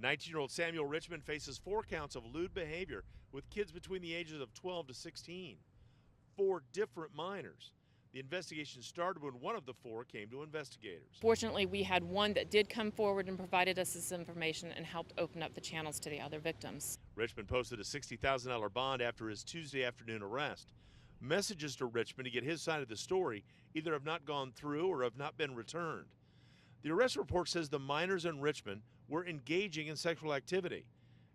19-year-old Samuel Richmond faces 4 counts of lewd behavior with kids between the ages of 12 to 16. 4 different minors. The investigation started when one of the 4 came to investigators. Fortunately, we had one that did come forward and provided us this information and helped open up the channels to the other victims. Richmond posted a $60,000 bond after his Tuesday afternoon arrest. Messages to Richmond to get his side of the story either have not gone through or have not been returned. The arrest report says the minors in Richmond were engaging in sexual activity,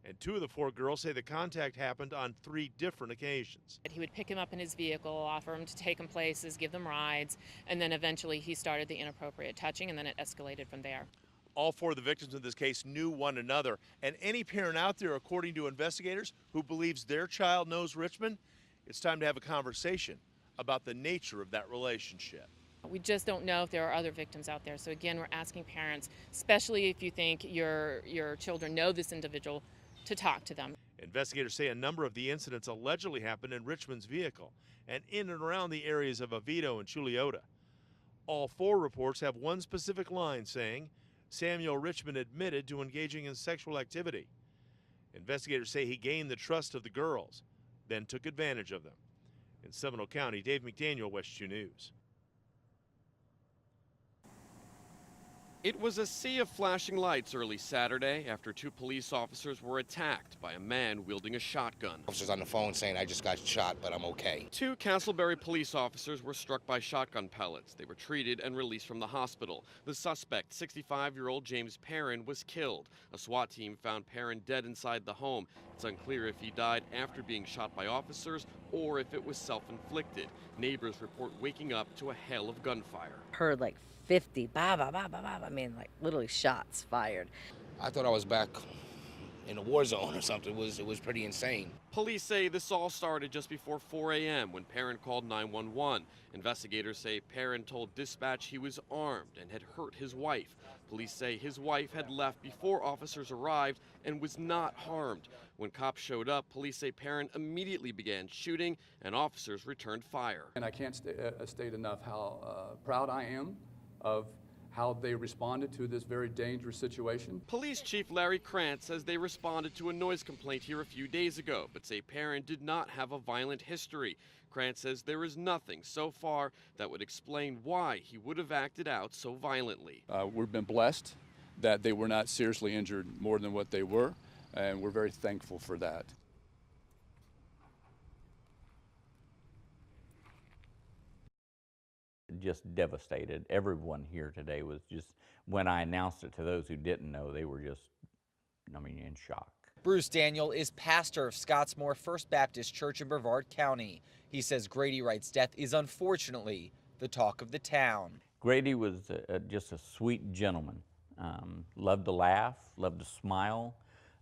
and 2 of the 4 girls say the contact happened on 3 different occasions. He would pick him up in his vehicle, offer him to take him places, give them rides, and then eventually he started the inappropriate touching, and then it escalated from there. All 4 of the victims in this case knew one another, and any parent out there, according to investigators, who believes their child knows Richmond, it's time to have a conversation about the nature of that relationship. We just don't know if there are other victims out there. So again, we're asking parents, especially if you think your children know this individual, to talk to them. Investigators say a number of the incidents allegedly happened in Richmond's vehicle and in and around the areas of Oviedo and Chulliota. All 4 reports have one specific line saying Samuel Richmond admitted to engaging in sexual activity. Investigators say he gained the trust of the girls, then took advantage of them. In Seminole County, Dave McDaniel, West 2 News. It was a sea of flashing lights early Saturday after 2 police officers were attacked by a man wielding a shotgun. Officers on the phone saying I just got shot, but I'm okay. 2 Castleberry police officers were struck by shotgun pellets. They were treated and released from the hospital. The suspect, 65-year-old James Perrin, was killed. A SWAT team found Perrin dead inside the home. It's unclear if he died after being shot by officers or if it was self-inflicted. Neighbors report waking up to a hail of gunfire. Heard like 50, bah, bah, bah, bah, bah. I mean, like literally shots fired. I thought I was back in a war zone or something. It was pretty insane. Police say this all started just before 4 a.m. when Perrin called 911. Investigators say Perrin told dispatch he was armed and had hurt his wife. Police say his wife had left before officers arrived and was not harmed. When cops showed up, police say Perrin immediately began shooting and officers returned fire. And I can't state enough how proud I am of how they responded to this very dangerous situation. Police Chief Larry Krantz says they responded to a noise complaint here a few days ago, but say Perrin did not have a violent history. Krantz says there is nothing so far that would explain why he would have acted out so violently. We've been blessed that they were not seriously injured more than what they were, and we're very thankful for that. Just devastated. Everyone here today was just, when I announced it to those who didn't know, they were just, in shock. Bruce Daniel is pastor of Scottsmore First Baptist Church in Brevard County. He says Grady Wright's death is unfortunately the talk of the town. Grady was just a sweet gentleman. Loved to laugh, loved to smile,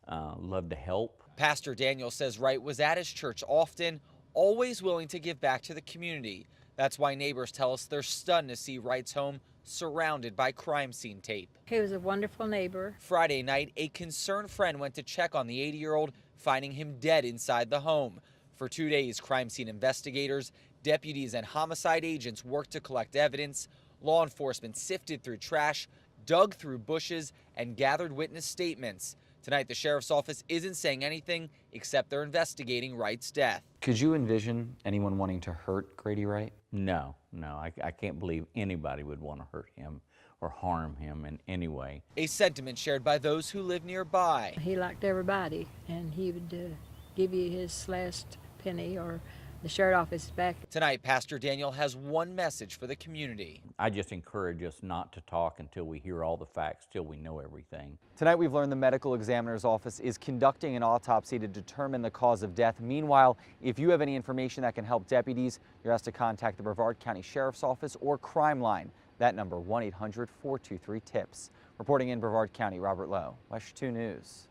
loved to help. Pastor Daniel says Wright was at his church often, always willing to give back to the community. That's why neighbors tell us they're stunned to see Wright's home surrounded by crime scene tape. He was a wonderful neighbor. Friday night, a concerned friend went to check on the 80-year-old, finding him dead inside the home. For 2 days, crime scene investigators, deputies, and homicide agents worked to collect evidence. Law enforcement sifted through trash, dug through bushes, and gathered witness statements. Tonight, the sheriff's office isn't saying anything except they're investigating Wright's death. Could you envision anyone wanting to hurt Grady Wright? No, I can't believe anybody would want to hurt him or harm him in any way. A sentiment shared by those who live nearby. He liked everybody, and he would give you his last penny or the shirt off his back. Tonight, Pastor Daniel has one message for the community. I just encourage us not to talk until we hear all the facts, till we know everything. Tonight we've learned the medical examiner's office is conducting an autopsy to determine the cause of death. Meanwhile, if you have any information that can help deputies, you're asked to contact the Brevard County Sheriff's Office or Crime Line. That number, 1-800-423-TIPS. Reporting in Brevard County, Robert Lowe, West 2 News.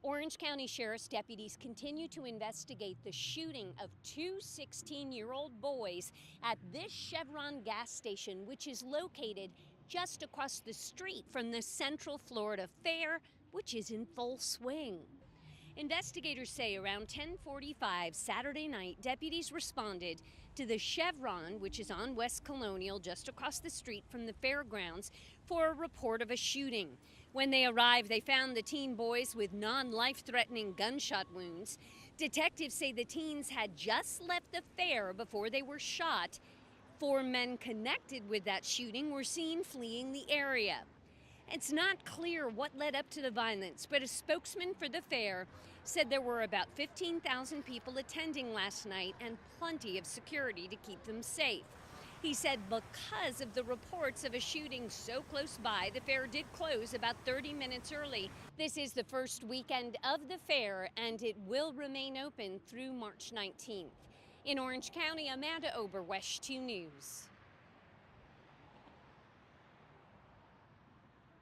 Orange County Sheriff's deputies continue to investigate the shooting of 2 16-year-old boys at this Chevron gas station, which is located just across the street from the Central Florida Fair, which is in full swing. Investigators say around 10:45 Saturday night, deputies responded to the Chevron, which is on West Colonial, just across the street from the fairgrounds, for a report of a shooting. When they arrived, they found the teen boys with non-life-threatening gunshot wounds. Detectives say the teens had just left the fair before they were shot. 4 men connected with that shooting were seen fleeing the area. It's not clear what led up to the violence, but a spokesman for the fair said there were about 15,000 people attending last night and plenty of security to keep them safe. He said because of the reports of a shooting so close by, the fair did close about 30 minutes early. This is the first weekend of the fair, and it will remain open through March 19th. In Orange County, Amanda Ober, WESH 2 News.